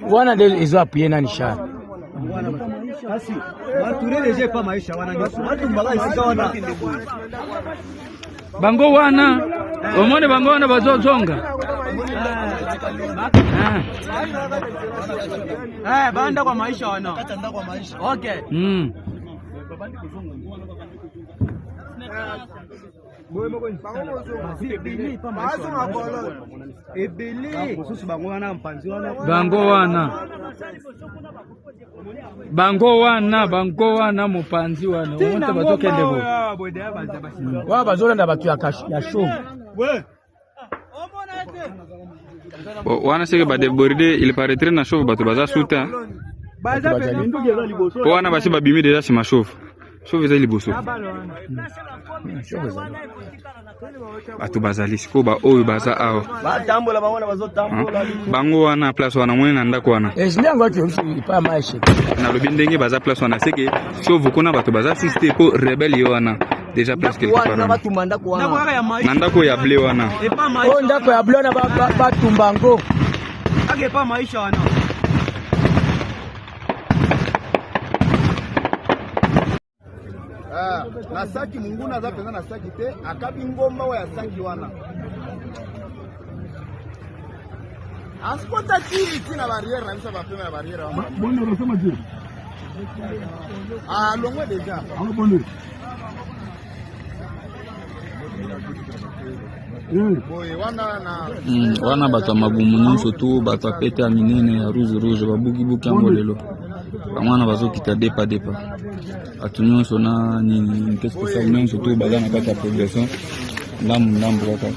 wana ndio izo apuye nani shana kasi waturereje pa maisha wananyoso watu mbala isika wana bango wana omone bango wana bazozonga banda kwa maisha wana okay bango wana mupanzi wana umonte bazokende bo wa bazolanda batu ya show wana seke badeborde il paraîtrait na chauve bato baza suta po wana basi babimi deja sima chauve chauve eza liboso bato bazali siko ba oyo baza awa bango wana place wana mweni na ndako wana nalobi ndenge baza place wana seke chauve kuna bato baza asiste po rebelle yo wana déjà place quelque part na ndako ya ble wana ndako ya ble wana batumbango ake pa maisha wana na saki munguna za pesa na saki te akabi ngomba wa ya saki wana aspota tiri tina barrière na bisa bapema ya barrière wana bonne resema je longwe déjà bonne wana bato ya mabumu nyonso to bato ya pete ya minene ya rouge babukibuki yango lelo bamwana bazokita depa bato nyonso na nini nke spécial nyonso to baza na kati ya progression ndambu kaka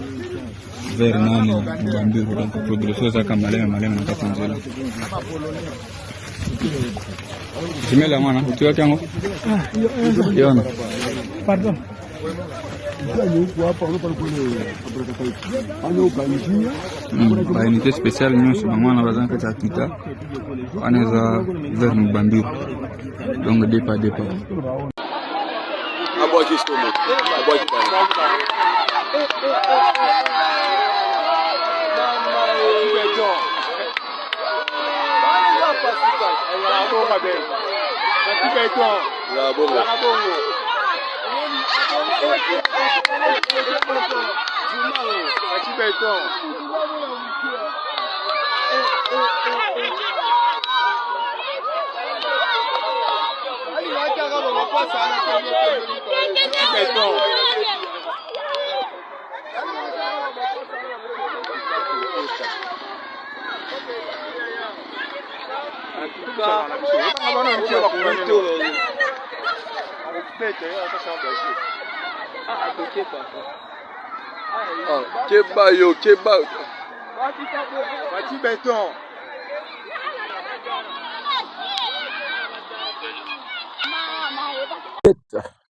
vers nani mubambiru donc progression ezaka maleme na kati ya nzela jimela mwana utiwaki yango yona pardon baunité spéciale nyonso bamwana baza na kati ya kita wana eza vers mubambiru donc depa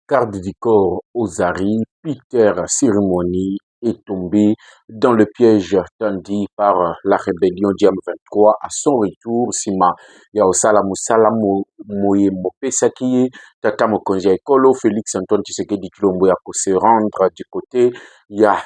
Garde du corps aux Ari, Peter Cérémonie est tombé dans le piège tendu par la rébellion du M23 à son retour. Sima Yaosala Musalamu Moye Mopesaki, Tata Mokonja Ekolo, Félix Antoine Tshisekedi Tshilombo ya se rendre du côté ya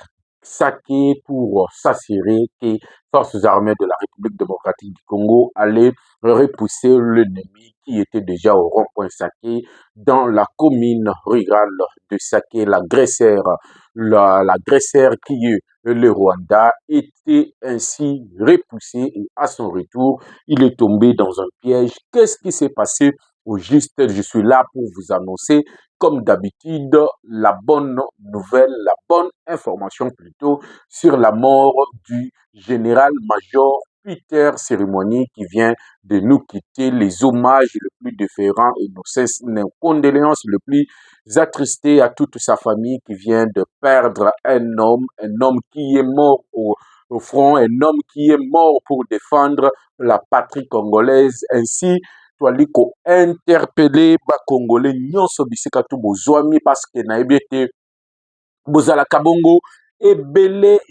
Saké pour s'assurer que forces armées de la République démocratique du Congo allaient repousser l'ennemi qui était déjà au rond-point Saké dans la commune rurale de Saké. L'agresseur qui est le Rwanda était ainsi repoussé et à son retour, il est tombé dans un piège. Qu'est-ce qui s'est passé au juste? Je suis là pour vous annoncer, comme d'habitude, la bonne nouvelle, la bonne information plutôt sur la mort du général-major Peter Cérémonie qui vient de nous quitter. Les hommages les plus déférents et nos condoléances les plus attristées à toute sa famille qui vient de perdre un homme qui est mort au front, un homme qui est mort pour défendre la patrie congolaise. Ainsi, toaliko interpeller ba Congolais nyonso bisika tu bozwami parce que na ebete bozala kabongo ebele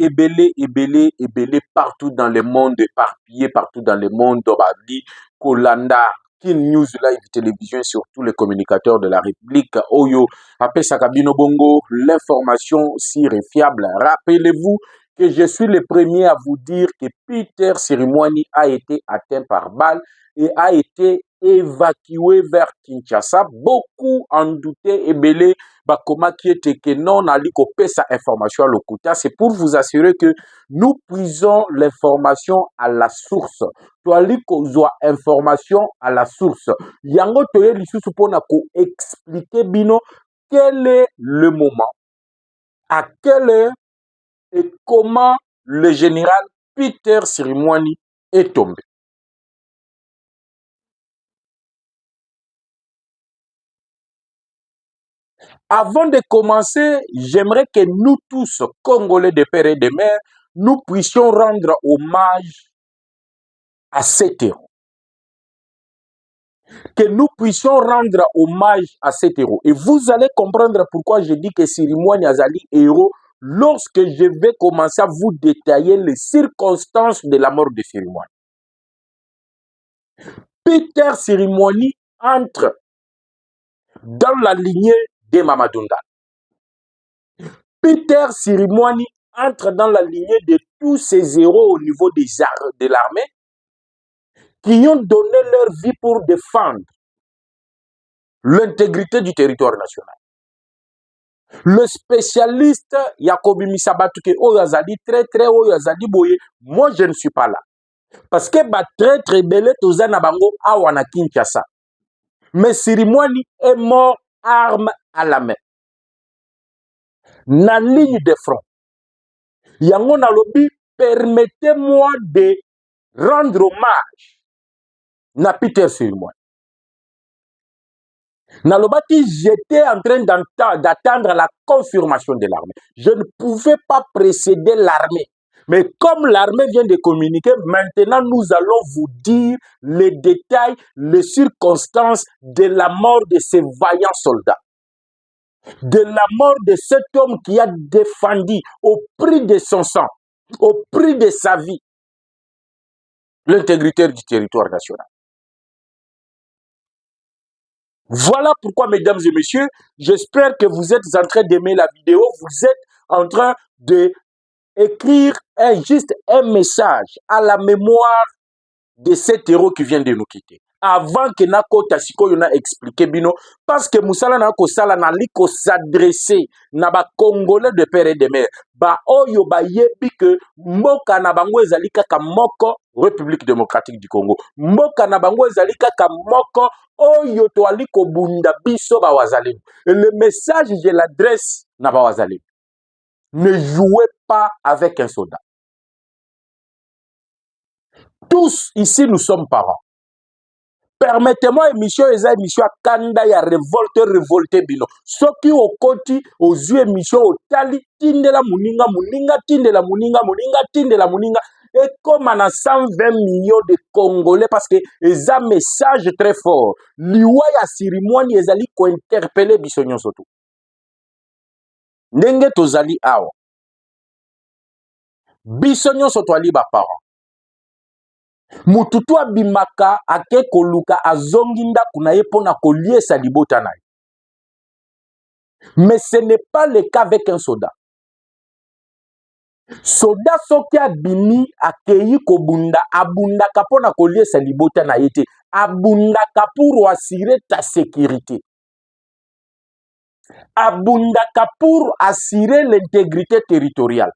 partout dans le monde, éparpillé partout dans le monde. Badi Kolanda Kin News Live Télévision sur tous les communicateurs de la République. Oyo Ape Sakabino Bongo, l'information si fiable. Rappelez-vous que je suis le premier à vous dire que Peter Sirimwani a été atteint par balle et a été évacué vers Kinshasa. Beaucoup en doutaient et belé bakoma qui était que non ali kopé sa information à l'Okuta. C'est pour vous assurer que nous puisons l'information à la source. Toali kozwa information à la source. Yango toye lisusu pona ko expliquer bino quel est le moment, à quelle heure et comment le général Peter Sirimwani est tombé. Avant de commencer, j'aimerais que nous tous, Congolais de père et de mère, nous puissions rendre hommage à cet héros. Que nous puissions rendre hommage à cet héros. Et vous allez comprendre pourquoi je dis que Sirimwani Azali héros lorsque je vais commencer à vous détailler les circonstances de la mort de Sirimwani. Peter Sirimwani entre dans la lignée de Mamadunda. Peter Sirimwani entre dans la lignée de tous ces héros au niveau de l'armée qui ont donné leur vie pour défendre l'intégrité du territoire national. Le spécialiste Yakobi Misabatuke Oyazali, très Oyazali Boye, moi je ne suis pas là. Parce que très belé Tozana Bango Awana Kinshasa. Mais Sirimwani est mort arme à la main. Na ligne de front. Yango na lobi, permettez-moi de rendre hommage na Peter Sirimwani. Nalobaki, j'étais en train d'attendre la confirmation de l'armée. Je ne pouvais pas précéder l'armée. Mais comme l'armée vient de communiquer, maintenant nous allons vous dire les détails, les circonstances de la mort de ces vaillants soldats. De la mort de cet homme qui a défendu au prix de son sang, au prix de sa vie, l'intégrité du territoire national. Voilà pourquoi, mesdames et messieurs, j'espère que vous êtes en train d'aimer la vidéo, vous êtes en train d'écrire juste un message à la mémoire de cet héros qui vient de nous quitter. Avant que Nako Tasiko yona expliqué bino, parce que Moussala Nako Sala Naliko s'adresser na ba Congolais de père et de mère, ba oyo ba yebi que mboka na bango ezali kaka moko République démocratique du Congo, mboka na bango ezali kaka moko oyo to aliko bunda biso ba wazalendo. Et le message je l'adresse na ba wazalendo. Ne jouez pas avec un soldat. Tous ici nous sommes parents. Permettez-moi émission eza émission kanda ya révolté bino. Soki okoti ozu émission otali tindela muninga tindela muninga tindela muninga et comme on a 120 millions de Congolais parce que eza message très fort. Liwa ya Sirimwani ezali ko interpeller biso nyonso tu. Ndenge tozali awa. Biso nyonso twali ba parents. Mututu abimaka ake koluka azongi ndaku na ye pona koliesa libota na ye. Mais ce n'est pas le cas avec un soldat. Soldat soki abimi akeyi kobunda abundaka pona koliesa libota na ye te. Abundaka pour assurer ta sécurité. Abundaka pour assurer l'intégrité territoriale.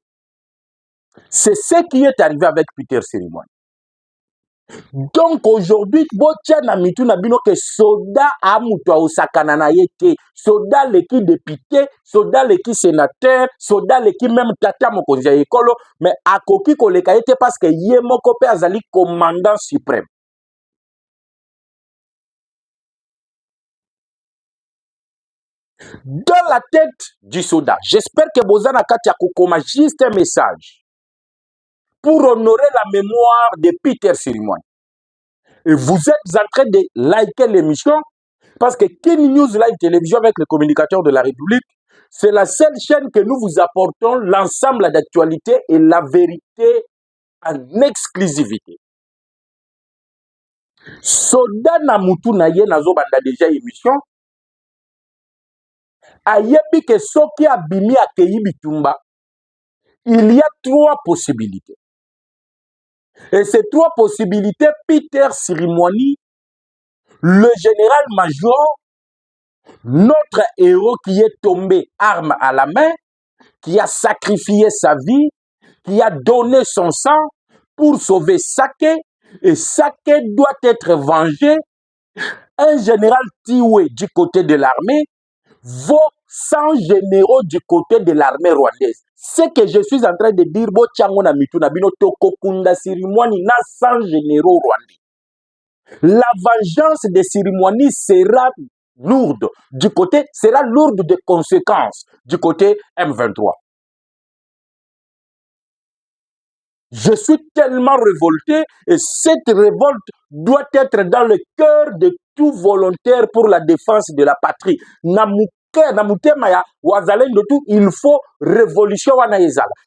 C'est ce qui est arrivé avec Peter Sirimwani. Donc aujourd'hui, botia na mitu na bino que soldat a mutu osakana na yete, soldat leki député, soldat leki sénateur, soldat leki même tata mokonzi ya ekolo, mais akoki koleka yete parce que ye moko pe azali commandant suprême. Dans la tête du soldat, j'espère que Bozana Katia Kokoma juste un message pour honorer la mémoire de Peter Sirimwani. Et vous êtes en train de liker l'émission parce que King News Live Télévision avec le communicateur de la République, c'est la seule chaîne que nous vous apportons l'ensemble d'actualité et la vérité en exclusivité. Soda na mutu na ye nazo banda déjà émission. Ayebi ke soki abimi akeyi bitumba. il y a 3 possibilités. Et ces 3 possibilités, Peter Sirimwani, le général-major, notre héros qui est tombé arme à la main, qui a sacrifié sa vie, qui a donné son sang pour sauver Saké, et Saké doit être vengé. Un général Tiwe du côté de l'armée vaut 100 généraux du côté de l'armée rwandaise. Ce que je suis en train de dire, Bochango Mituna Bino Tokokunda Sirimwani na 100 généraux rwandais. La vengeance de Sirimwani sera lourde de conséquences du côté M23. Je suis tellement révolté et cette révolte doit être dans le cœur de tout volontaire pour la défense de la patrie. Il faut révolution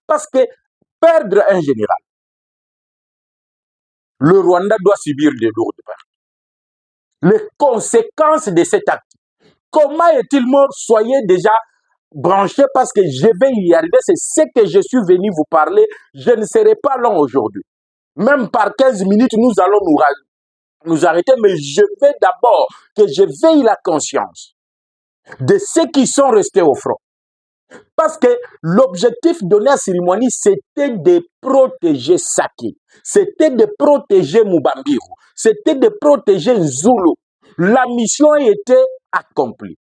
parce que perdre un général, le Rwanda doit subir de lourdes pertes. Les conséquences de cet acte. Comment est-il mort? Soyez déjà branchés parce que je vais y arriver. C'est ce que je suis venu vous parler. Je ne serai pas long aujourd'hui. Même par 15 minutes, nous allons nous arrêter. Mais je veux d'abord que je veille la conscience de ceux qui sont restés au front. Parce que l'objectif donné à Sirimwani, c'était de protéger Saké. C'était de protéger Mubambiru. C'était de protéger Zulu. La mission était accomplie.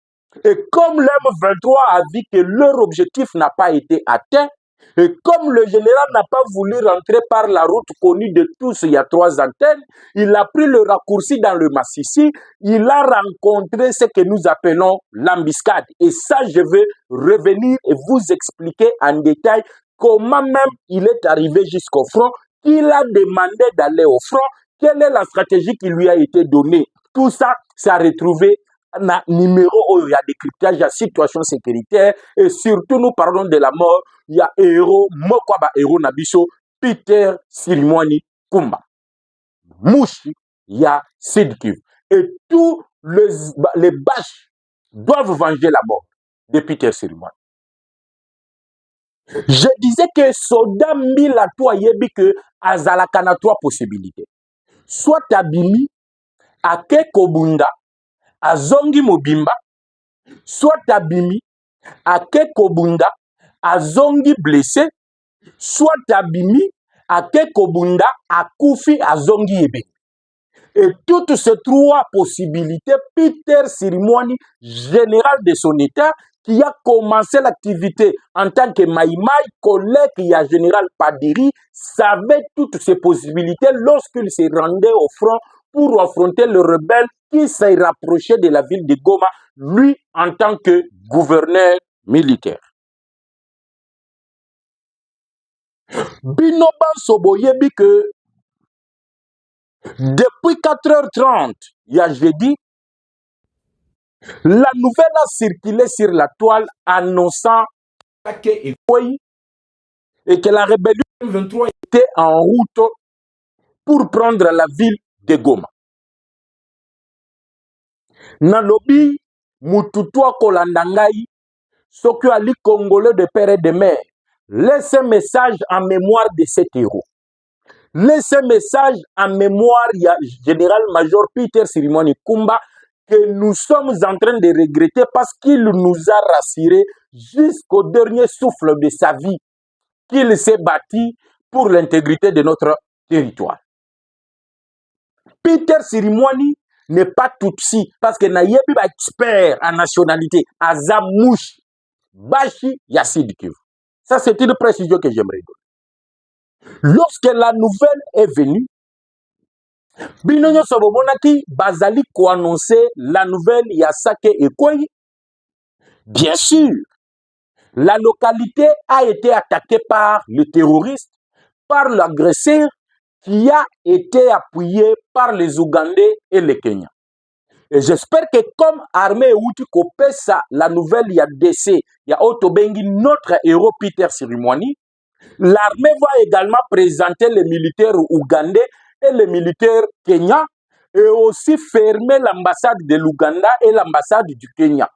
Et comme l'M23 a vu que leur objectif n'a pas été atteint, et comme le général n'a pas voulu rentrer par la route connue de tous, il y a 3 antennes, il a pris le raccourci dans le Massissi, il a rencontré ce que nous appelons l'embuscade. Et ça, je vais revenir et vous expliquer en détail comment même il est arrivé jusqu'au front, qu'il a demandé d'aller au front, quelle est la stratégie qui lui a été donnée. Tout ça, ça a retrouvé un numéro, il y a décryptage, il y a situation sécuritaire, et surtout nous parlons de la mort, il y a héros, Mokwaba héros Nabiso, Peter Sirimwani Kumba. Mouchi, il y a Sidkiv. Et tous les bâches doivent venger la mort de Peter Sirimwani. Je disais que Soda Milato yebi que Azalakana 3 possibilités. Soit Abimi, Ake Kobunda, Azongi Mobimba, soit Abimi, Ake Kobunda, Azongi blessé, soit Abimi, Ake Kobunda, Akufi, Azongi Yebe. Et toutes ces 3 possibilités, Peter Sirimwani, général de son état, qui a commencé l'activité en tant que Maïmaï, collègue qui a général Padiri, savait toutes ces possibilités lorsqu'il se rendait au front pour affronter le rebelle qui s'est rapproché de la ville de Goma, lui en tant que gouverneur militaire. Binoban Soboyebi que depuis 4h30, il y a jeudi, la nouvelle a circulé sur la toile annonçant et que la rébellion 23 était en route pour prendre la ville de Goma. Nalobi Mututua Kolandangai, Sokyo Ali Congolais de père et de mère, laisse un message en mémoire de cet héros. Laisse un message en mémoire, il y a général-major Peter Sirimwani Kumba, que nous sommes en train de regretter parce qu'il nous a rassurés jusqu'au dernier souffle de sa vie, qu'il s'est bâti pour l'intégrité de notre territoire. Peter Sirimwani n'est pas Tutsi, parce que Nayebi est expert en nationalité, Azamouch, Bashi, Yassid Kivu. Ça, c'est une précision que j'aimerais donner. Lorsque la nouvelle est venue, Binonyo Sobomonaki, Bazali ko annoncer la nouvelle Yasake Ekoyi. Bien sûr, la localité a été attaquée par le terroriste, par l'agresseur qui a été appuyé par les Ougandais et les Kenyans. Et j'espère que comme armée Outi Kopesa, la nouvelle YADC, il y a Otobengi, notre héros Peter Sirimwani, l'armée va également présenter les militaires ougandais et les militaires kenyans et aussi fermer l'ambassade de l'Ouganda et l'ambassade du Kenya.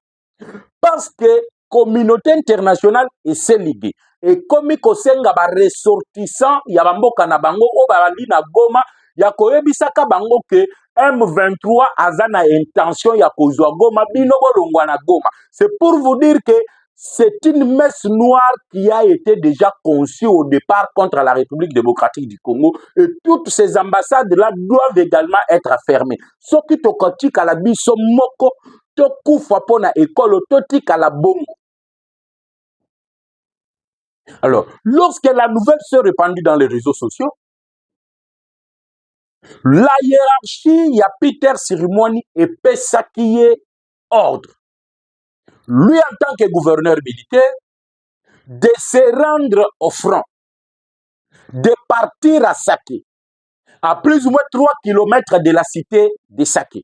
Parce que la communauté internationale est liguée. et komi kosenga ba ressortissant ya bamboka na bango o bali na Goma ya koyebisaka bango ke M23 aza na intention ya kozwa Goma bino bolongwa na Goma. C'est pour vous dire que c'est une messe noire qui a été déjà conçue au départ contre la République démocratique du Congo et toutes ces ambassades-là doivent également être fermées. Ce qui tokoti kala biso moko tokufa pona école totika la bongo. Alors, lorsque la nouvelle s'est répandue dans les réseaux sociaux, la hiérarchie, il y a Peter Sirimwani et Pesakiye ordre. Lui, en tant que gouverneur militaire, de se rendre au front, de partir à Saké, à plus ou moins 3 km de la cité de Saké,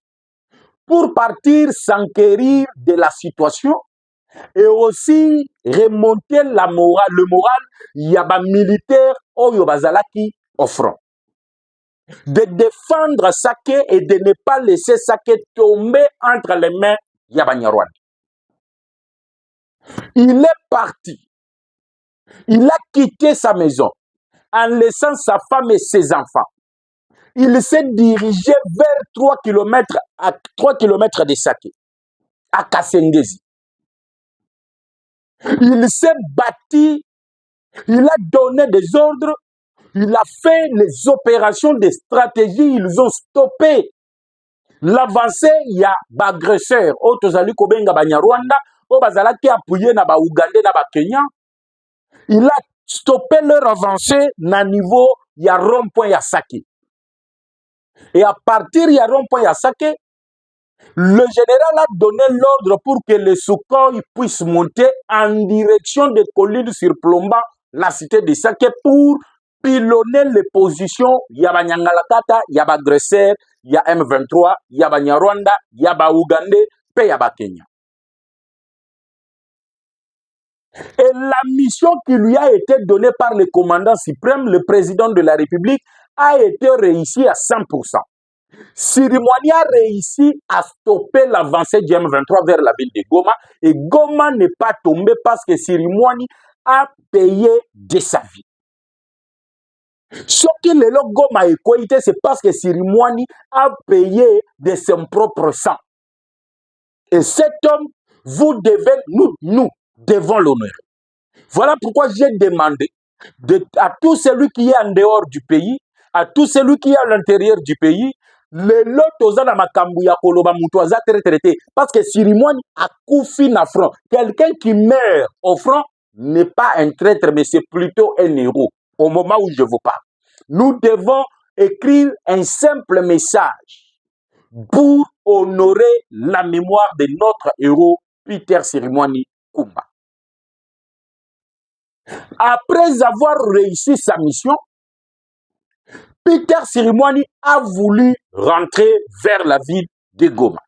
pour partir s'enquérir de la situation et aussi remonter le moral, il y a des militaires au Bazalaki au front. De défendre Saké et de ne pas laisser Saké tomber entre les mains de Yabanyarwanda. Il est parti. Il a quitté sa maison en laissant sa femme et ses enfants. Il s'est dirigé vers 3 km de Saké, à Kassengezi. Il s'est battu, il a donné des ordres, il a fait les opérations de stratégie, ils ont stoppé l'avancée. Il y a bagresseurs, Otozali Kobenga Banyarwanda, Obazalaki appuyé na ba Ougandais na ba Kenya. Il a stoppé leur avancée na niveau ya rond-point ya Saké. Et à partir ya rond-point ya Saké, le général a donné l'ordre pour que les Sukhoi puissent monter en direction des collines surplombant la cité de Saké pour pilonner les positions. Yaba Nyangalakata, Yaba Gresser, Yaba M23, Yaba Nyarwanda, Yaba Ougandais, pe Yaba Kenya. Et la mission qui lui a été donnée par le commandant suprême, le président de la République, a été réussie à 100%. Sirimwani a réussi à stopper l'avancée du M23 vers la ville de Goma et Goma n'est pas tombé parce que Sirimwani a payé de sa vie. Ce qui le Goma est coïté, c'est parce que Sirimwani a payé de son propre sang. Et cet homme, nous devons l'honorer. Voilà pourquoi j'ai demandé à tout celui qui est en dehors du pays, à tout celui qui est à l'intérieur du pays, le lotoza na makambu ya koloba mutu aza traité parce que Sirimwani a koufi na front. Quelqu'un qui meurt au front n'est pas un traître, mais c'est plutôt un héros. Au moment où je vous parle, nous devons écrire un simple message pour honorer la mémoire de notre héros Peter Sirimwani Kumba. Après avoir réussi sa mission, Peter Sirimwani a voulu rentrer vers la ville de Goma.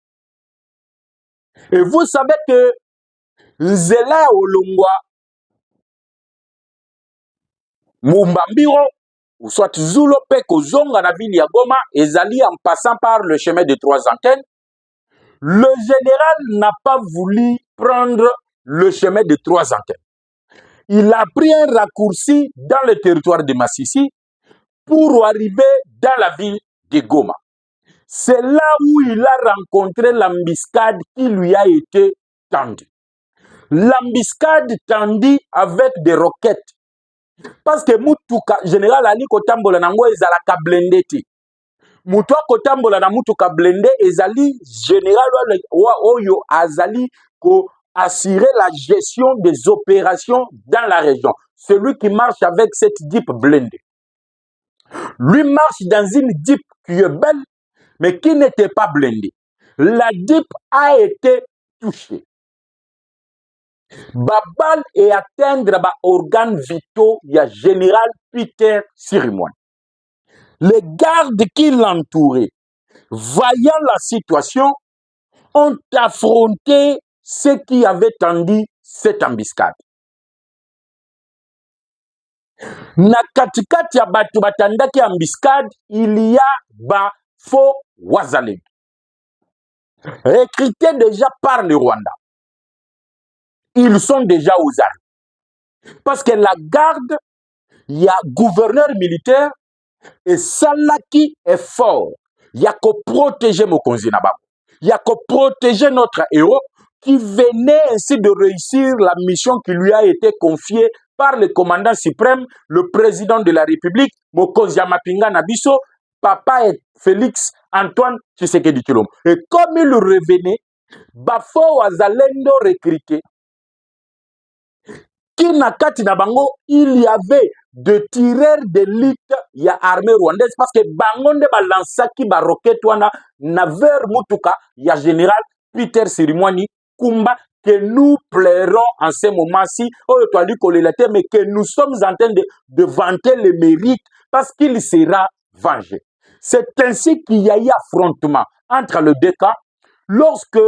Et vous savez que Nzela Olongwa, Mumbambiro, ou soit Zulo Peko Zonga la ville de Goma, ezali en passant par le chemin de 3 antennes, le général n'a pas voulu prendre le chemin de 3 antennes. Il a pris un raccourci dans le territoire de Massissi pour arriver dans la ville de Goma. C'est là où il a rencontré l'embuscade qui lui a été tendue. L'embuscade tendue avec des roquettes. Parce que Mutuka, général Ali Kotambola Nango ezalaka blindé ti. Mutua Kotambola na Mutuka blindé ezali général Oyo Azali ko assurer la gestion des opérations dans la région. Celui qui marche avec cette Jeep blindée. Lui marche dans une Jeep qui est belle, mais qui n'était pas blindée. La Jeep a été touchée. Babal et atteindre les organes vitaux, il y a général Peter Sirimwani. Les gardes qui l'entouraient, voyant la situation, ont affronté ceux qui avaient tendu cette embuscade. Na katikati ya batu batandaki embuscade, il y a ba faux wazalendo. Recrutés déjà par le Rwanda. Ils sont déjà aux armes. Parce que la garde, il y a gouverneur militaire et Salaki est fort. Il y a qu'à protéger Mokonzi Nabam. Il y a qu'à protéger notre héros qui venait ainsi de réussir la mission qui lui a été confiée par le commandant suprême, le président de la République, Mokonzi Mapinga Nabiso, papa est Félix Antoine Tshisekedi Tshilombo. Et comme il revenait, Bafo Wazalendo recruté, qui na kati na bango, il y avait de tireurs d'élite ya armée rwandaise parce que bango nde balansaki ba roquette wana na vers mutuka ya général Peter Sirimwani Kumba que nous plairons en ce moment-ci, mais que nous sommes en train de vanter le mérite parce qu'il sera vengé. C'est ainsi qu'il y a eu affrontement entre les deux camps. Lorsque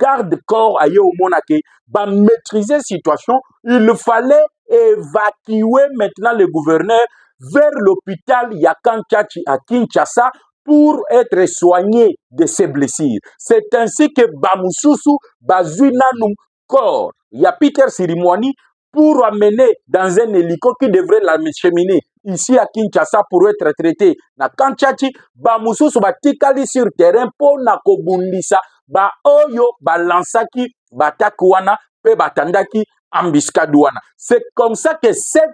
garde-corps aille au Monaké, va maîtriser la situation, il fallait évacuer maintenant le gouverneur vers l'hôpital Yakanchachi à Kinshasa pour être soigné de ses blessures. C'est ainsi que Bamususu Bazuinanum corps, il y a Peter Sirimwani pour amener dans un hélico qui devrait l'acheminer ici à Kinshasa pour être traité. Na Kanchachi, Bamususu Batikali sur terrain pour na kobundisa ba oyo balansaki batakuana pe batandaki ambiskadouana. C'est comme ça que 7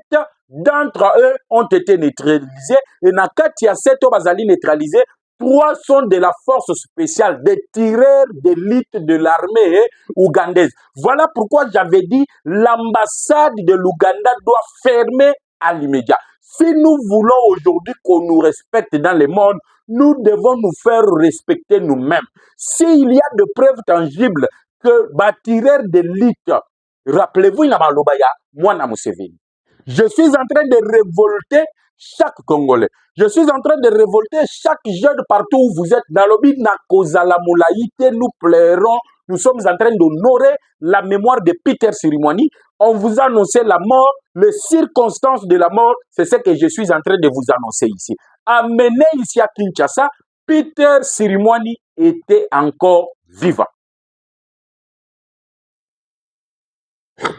d'entre eux ont été neutralisés et na katia 7 bazali neutralisés, 3 sont de la force spéciale, des tireurs d'élite de l'armée ougandaise. Voilà pourquoi j'avais dit l'ambassade de l'Ouganda doit fermer à l'immédiat. Si nous voulons aujourd'hui qu'on nous respecte dans le monde, nous devons nous faire respecter nous-mêmes. S'il y a de preuves tangibles que tireurs d'élite, rappelez-vous, je suis en train de révolter chaque Congolais. Je suis en train de révolter chaque jeune partout où vous êtes. Dans le but nous plairons. Nous sommes en train d'honorer la mémoire de Peter Sirimwani. On vous a annoncé la mort. Les circonstances de la mort, c'est ce que je suis en train de vous annoncer ici. Amené ici à Kinshasa, Peter Sirimwani était encore vivant.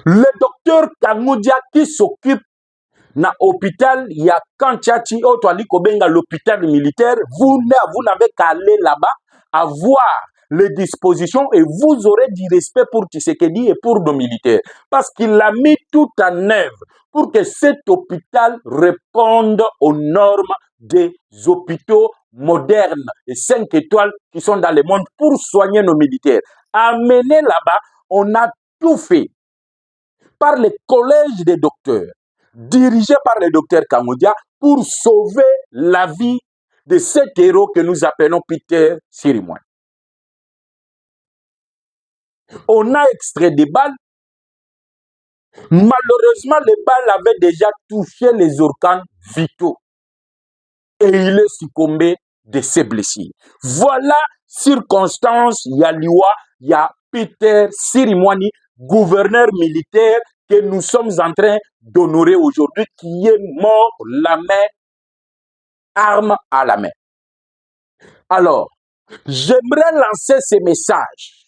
Le docteur Kanoudia qui s'occupe na hôpital, il y a Kanchachi, l'hôpital militaire, vous n'avez qu'à aller là-bas, avoir les dispositions et vous aurez du respect pour Tshisekedi et pour nos militaires. Parce qu'il a mis tout en œuvre pour que cet hôpital réponde aux normes des hôpitaux modernes et 5 étoiles qui sont dans le monde pour soigner nos militaires. Amené là-bas, on a tout fait par le collège des docteurs, dirigé par le docteur Kanoudia, pour sauver la vie de cet héros que nous appelons Peter Sirimwani. On a extrait des balles. Malheureusement, les balles avaient déjà touché les organes vitaux. Et il est succombé de ses blessures. Voilà, circonstance, il y a Liwa, il y a Peter Sirimwani, gouverneur militaire que nous sommes en train d'honorer aujourd'hui, qui est mort la main, arme à la main. Alors, j'aimerais lancer ce message.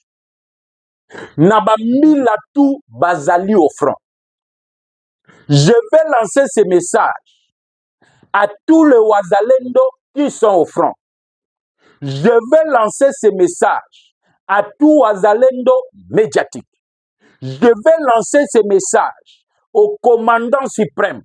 Nabamilatu Bazali au front. Je vais lancer ce message à tous les Wazalendo qui sont au front. Je vais lancer ce message à tout Wazalendo médiatique. Je vais lancer ce message au commandant suprême.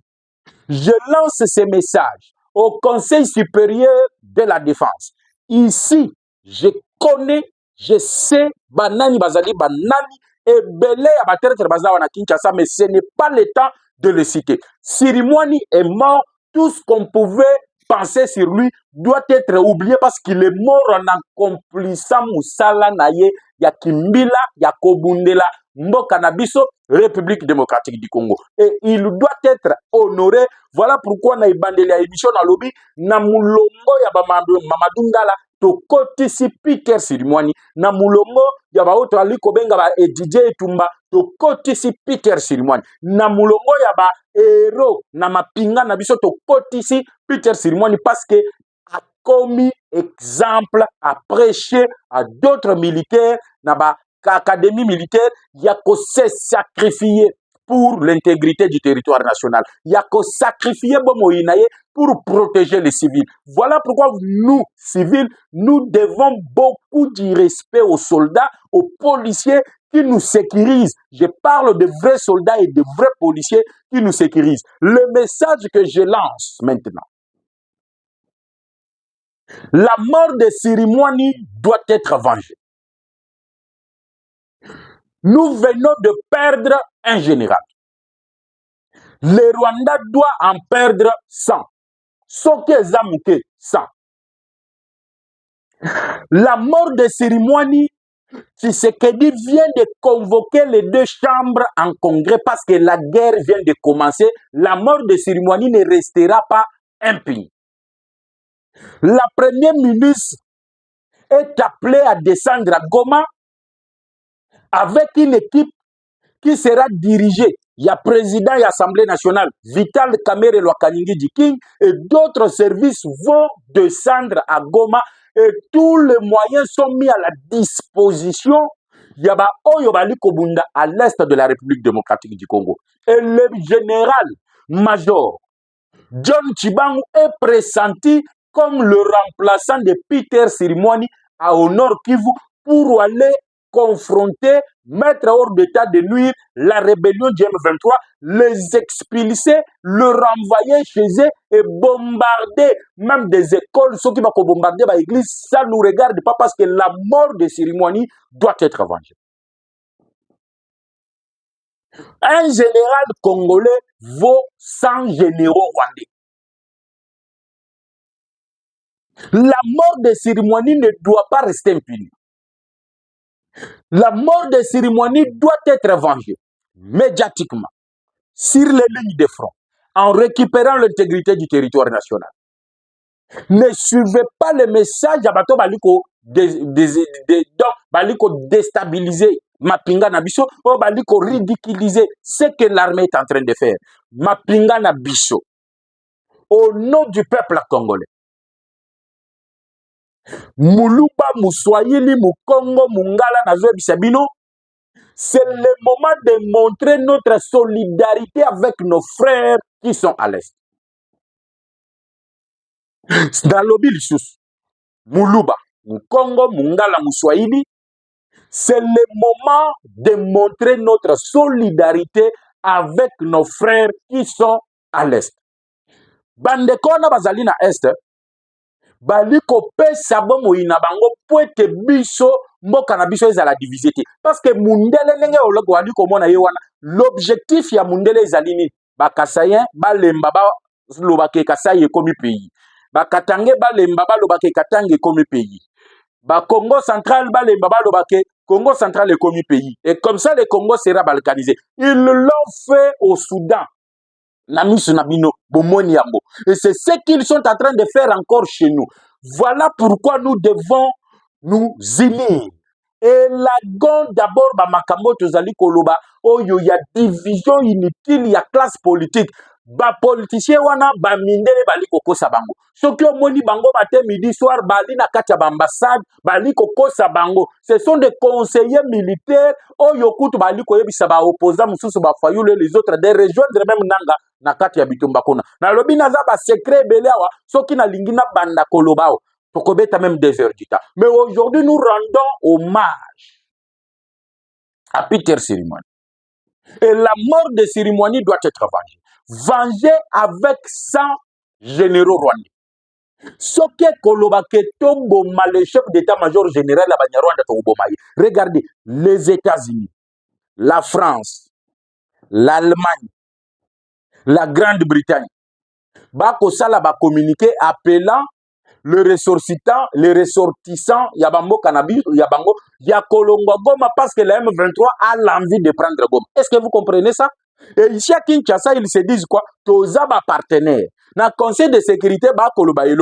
Je lance ce message au Conseil supérieur de la défense. Ici, je connais, je sais, banani bazali banani et belé à battre bazawa na Kinshasa, mais ce n'est pas le temps de le citer. Sirimwani est mort, tout ce qu'on pouvait penser sur lui doit être oublié parce qu'il est mort en accomplissant Moussala Naye, Yakimbila, Yakobundela, Mboka Nabiso, République démocratique du Congo. Et il doit être honoré. Voilà pourquoi na ibandeli émission na lobby na mulongo ya Mamadou Ndala to kotisi Peter Sirimwani na mulongo ya ba auto ali kobenga ba DJ Tumba to kotisi Peter Sirimwani na mulongo ya ba héros na mapinga na biso to kotisi Peter Sirimwani parce que a commis exemple à prêcher à d'autres militaires na ba académie militaire, il y a qu'à se sacrifier pour l'intégrité du territoire national. Il y a qu'à sacrifier Bomoïnaye pour protéger les civils. Voilà pourquoi nous, civils, nous devons beaucoup de respect aux soldats, aux policiers qui nous sécurisent. Je parle de vrais soldats et de vrais policiers qui nous sécurisent. Le message que je lance maintenant, la mort de Sirimwani doit être vengée. Nous venons de perdre un général. Le Rwanda doit en perdre 100. Soke Zamuke, 100. La mort de Sirimwani, Tshisekedi vient de convoquer les deux chambres en congrès parce que la guerre vient de commencer. La mort de Sirimwani ne restera pas impune. La première ministre est appelée à descendre à Goma avec une équipe qui sera dirigée. Il y a président et Assemblée nationale, Vital Kamerhe Lwakanyingi Djiking, et d'autres services vont descendre à Goma et tous les moyens sont mis à la disposition. Il y a Oyobali Kobunda à l'est de la République démocratique du Congo. Et le général-major John Tchibangu est pressenti comme le remplaçant de Peter Sirimwani au Nord Kivu pour aller confronter, mettre hors d'état de nuire la rébellion du M23, les expulser, le renvoyer chez eux et bombarder même des écoles. Ceux qui vont bombarder l'église, ça ne nous regarde pas parce que la mort de Sirimwani doit être vengée. Un général congolais vaut 100 généraux rwandais. La mort de Sirimwani ne doit pas rester impunie. La mort de Sirimwani doit être vengée médiatiquement sur les lignes de front en récupérant l'intégrité du territoire national. Ne suivez pas le message à Bato Baliko déstabiliser Mapinga Nabiso ou Baliko ridiculiser ce que l'armée est en train de faire. Mapinga Nabiso, au nom du peuple congolais. Muluba, Moussoyili, Mukongo, Mungala, Nazwe Bisabino, c'est le moment de montrer notre solidarité avec nos frères qui sont à l'Est. Dans l'Obil Sous, Muluba, Mukongo, Mungala, Moussoyili, c'est le moment de montrer notre solidarité avec nos frères qui sont à l'Est. Bandekona Bazalina Est, baliko pesa bomo ina bango poete biso mboka na biso ezala divisité parce que mundele ndenge oloko waliko mona ye wana l'objectif ya mundele ezali nini bakasayen balemba ba lobake kasai ekomi pays bakatange balemba ba lobake katange ekomi pays ba Congo central balemba ba lobake Congo central ekomi pays et comme ça le Congo sera balkanisé. Ils l'ont fait au Soudan. Et c'est ce qu'ils sont en train de faire encore chez nous. Voilà pourquoi nous devons nous unir. Et la gonde d'abord, Makambo Tozali Koloba, oh il y a division inutile, il y a classe politique. Ba politicien wana ba mindele bali kokosa bango. Soki omoni bango matin midi soir bali na kati ya ambassade bali kokosa bango. Ce sont des conseillers militaires o yokutu bali koyebisa ba opposants mususu ba fayule les autres de rejoindre même nanga na kati ya bitumba kuna. Na lobi naza ba secret belewa soki na lingina banda kolobao. Tokobeta même 2 heures du temps. Mais aujourd'hui nous rendons hommage à Peter Sirimwani. Et la mort de Sirimwani doit être vengée. Venger avec 100 généraux rwandais. Ce que Kolobake Tomboma, le chef d'état-major général de Banyarwanda Tobomaye. Regardez, les États-Unis, la France, l'Allemagne, la Grande-Bretagne, Bako Sala va communiquer appelant le ressortissant, Yabambo Kanabi, Yabango, Yakolongo Goma, parce que la M23 a l'envie de prendre Goma. Est-ce que vous comprenez ça? Et ici à Kinshasa, ils se disent quoi? Tozaba partenaire. Dans le Conseil de sécurité,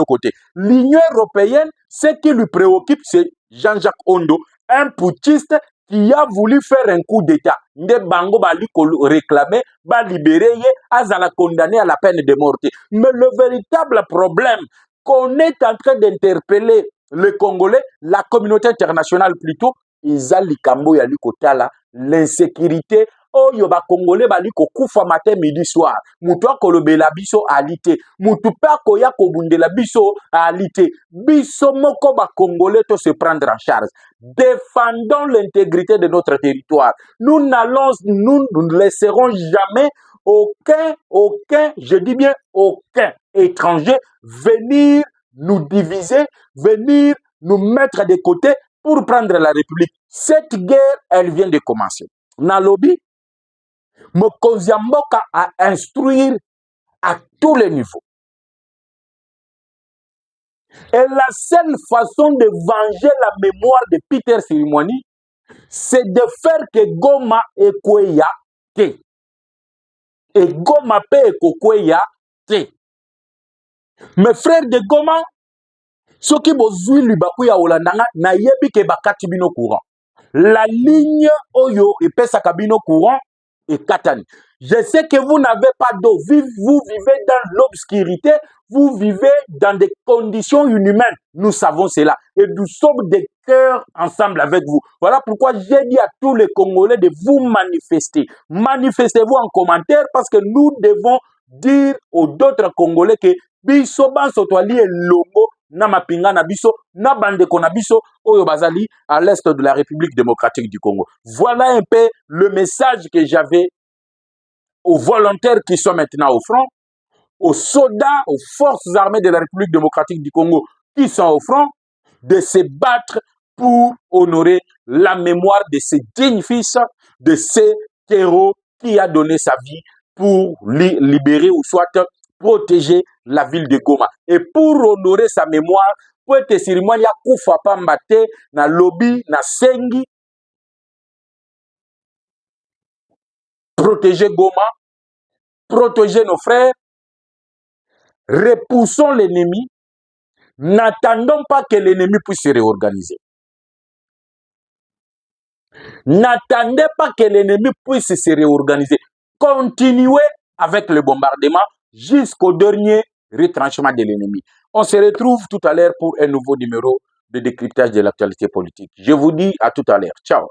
côté. L'Union européenne, ce qui lui préoccupe, c'est Jean-Jacques Ondo, un putschiste qui a voulu faire un coup d'État. Nde bango bali réclamer, ba libérer, azala condamné à la peine de mort. Mais le véritable problème qu'on est en train d'interpeller les Congolais, la communauté internationale plutôt, Izali Kambo Yali Kotala, l'insécurité oyo ba congolais bali ko kufa matin midi soir mutu akolobela biso alite mutu pe akoya kobundela biso alite biso moko ba congolais to se prendre en charge. Défendons l'intégrité de notre territoire. Nous ne laisserons jamais aucun, je dis bien aucun étranger venir nous diviser, venir nous mettre de côté pour prendre la République. Cette guerre, elle vient de commencer. Nalobi, Mokonzi Mboka à instruire à tous les niveaux. Et la seule façon de venger la mémoire de Peter Sirimwani, c'est de faire que Goma et Kweya te. Et Goma pe et Kweya te. Mes frères de Goma, ceux qui bozui lubakuya olandanga na yebi ke bakati bino courant. La ligne Oyo et Pesakabino courant et Katani. Je sais que vous n'avez pas d'eau. Vous vivez dans l'obscurité. Vous vivez dans des conditions inhumaines. Nous savons cela. Et nous sommes des cœurs ensemble avec vous. Voilà pourquoi j'ai dit à tous les Congolais de vous manifester. Manifestez-vous en commentaire parce que nous devons dire aux d'autres Congolais que biso banso toali elongo na mapinga na biso na bande konabiso oyo bazali à l'est de la République démocratique du Congo. Voilà un peu le message que j'avais aux volontaires qui sont maintenant au front, aux soldats, aux forces armées de la République démocratique du Congo qui sont au front, de se battre pour honorer la mémoire de ce digne fils, de ce héros qui a donné sa vie pour libérer ou soit protéger la ville de Goma. Et pour honorer sa mémoire, pour être cérémonie ya kufa pambate na lobby na sengi protéger Goma, protéger nos frères, repoussons l'ennemi, n'attendons pas que l'ennemi puisse se réorganiser. N'attendez pas que l'ennemi puisse se réorganiser. Continuez avec le bombardement jusqu'au dernier retranchement de l'ennemi. On se retrouve tout à l'heure pour un nouveau numéro de décryptage de l'actualité politique. Je vous dis à tout à l'heure. Ciao.